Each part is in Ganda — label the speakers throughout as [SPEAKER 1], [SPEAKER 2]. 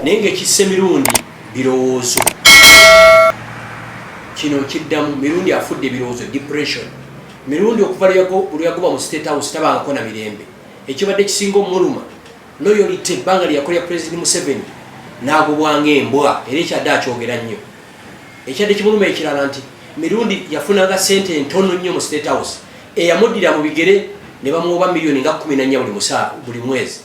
[SPEAKER 1] nenge Ekisse Mirundi birowoozo kino kiddamu Mirundi afudde birowoozo depression Mirundi okuva lyagoba mu State House tabangako na mirembe ekibadde kisinga omuluma loyalty ebbanga lyakolya President Museveni n'agobwanga embwa era ekyadde akyogera nnyo ekyadde kimuluma ekirala nti Mirundi yafunanga sente ntono nnyo mu State House eyamuddira mu bigere ne bamuwa milioni nga 14 buli mwezi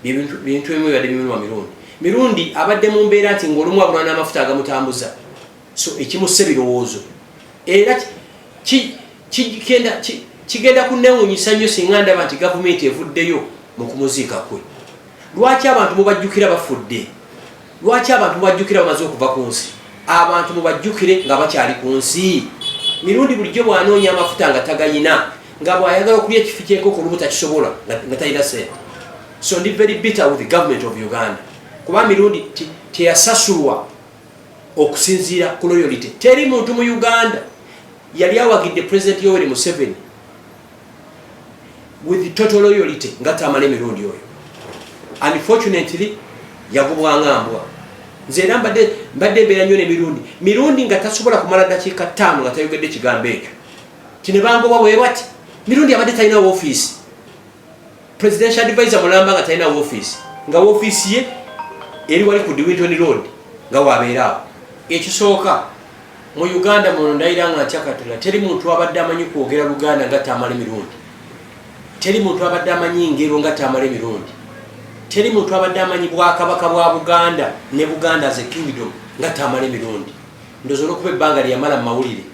[SPEAKER 1] bintu bimwe bibadde bimuluma Mirundi abadde mu mbeera nti ng'olumu abulwa n'amafuta agamutambuza so ekimusse birowoozo era kigenda kunnewuunyisa nnyo singa ndaba nti gavumenti evuddeyo mu kumuziika kwe. Lwaki abantu mubajjukira bafudde? Lwaki abantu mubajjukira bamaze okuva ku nsi? Abantu mubajjukire nga bakyali ku nsi. Mirundi bulijjo bw'anoonya amafuta nga tagayina nga bw'ayagala okulya ekifi ky'enkoko olumu takisobola nga talina sente. So ndi very bitter with the government of Uganda. Kuba Mirundi teyasasulwa okusinziira ku loyalty. Teri muntu mu Uganda yali awagidde President Yoweri Museveni with total loyalty nga Tamale Mirundi oyo. Unfortunately yagobwanga mbwa. Nze era mbadde mbeera nnyo ne Mirundi nga tasobola kumala dakiika 5 nga tayogedde kigambo ekyo. Kine bangoba bwe bati Mirundi abadde talina office. Presidential advisor mulamba nga talina office. Nga office ye eri wali ku Division Road nga wabeera. Ekisooka mu Uganda muno ndayiranga ntyakatula teri muntu abadde amanyi kwogera Luganda nga Tamale Mirundi. Teri muntu abadde amanyi ngero nga Tamale Mirundi. Teri muntu abadde amanyi bwakabaka bwa Buganda ne Buganda as a kingdom nga Tamale Mirundi. Ndozo n'okuba ebbanga lyamala mu mawulire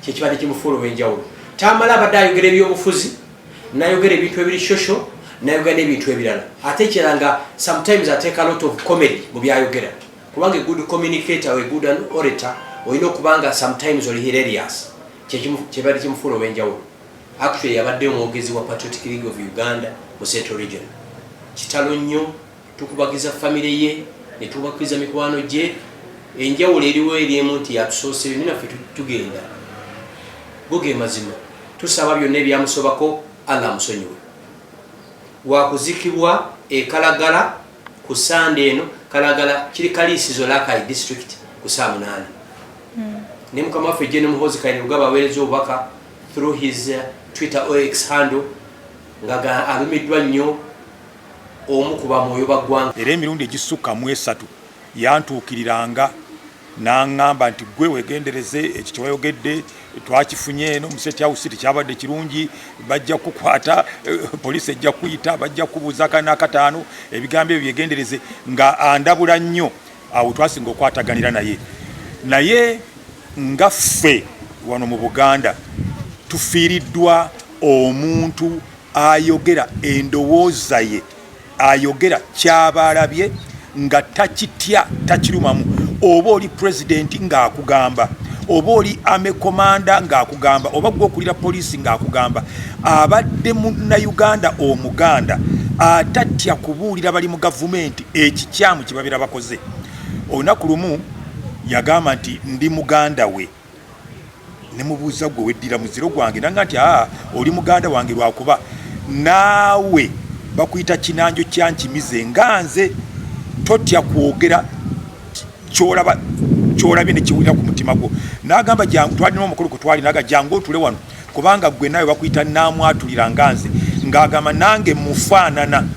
[SPEAKER 1] kyekibadde kimufuula enjawulo. Tamale abadde ayogera ebyobufuzi n'ayogera ebintu ebiri shosho n'ayogera n'ebintu ebirala. Ate ekiranga sometimes I take a lot of comedy mu byayogera. Kubanga a good communicator or a good orator olina okubanga sometimes oli hilarious kyebadde kimufuula enjawulo. Actually yabadde omwogezi wa Patriotic League of Uganda mu Central Region. Kitalo nnyo tukubagiza family ye ne tubakiza mikwano gye enjawulo eriwo erimu nti yatusoose binaffe tugenda goge mazima tusaba byonna ebyamusobako Allah amusonyiwe wakuzikibwa ekalagala ku Sunday eno kalagala kiri kalisizo Lakai district ku saa 8 ne mukama waffe Jene Muhoozi Kayini Rugaba aweereza obubaka through his Twitter or X handle nga alumiddwa nnyo omukuba mwoyo bagwanga.
[SPEAKER 2] Era emirundi egisukka mu 3 yantuukiriranga n'aŋŋamba nti gwe wegendereze ekyo ky'Ayogedde twakifunye eno mu State House tekyabadde kirungi bajja kukwata poliisi ejja kuyita bajja kubuuza n'akataano ebigambo ebyo byegendereze nga andabula nnyo awo twasinga okwataganira naye nga ffe wano mu Buganda tufiiriddwa omuntu ayogera endowooza ye ayogera kyabalabye nga takitya takirumamu oba oli president ng'akugamba oba oli ame komanda ng'akugamba oba gwe okulira poliisi ng'akugamba abadde munnayuganda omuganda atatya kubuulira bali mu gavumenti ekikyamu kye babeera bakoze. Olunaku lumu yagamba nti ndi muganda we ne mubuuza gwe weddira muziro gwange nanga nti oli muganda wange lwakuba naawe bakuyita kinanjo kyankimize nga nze totya kwogera kyolabye ne kiwulira ku mutima gwo. N'agamba jangu twalina omukolo kwe twali naga jangu otule wano kubanga gwe nawe bakuyita naamwatulira nga nze ng'agamba nange mufaanana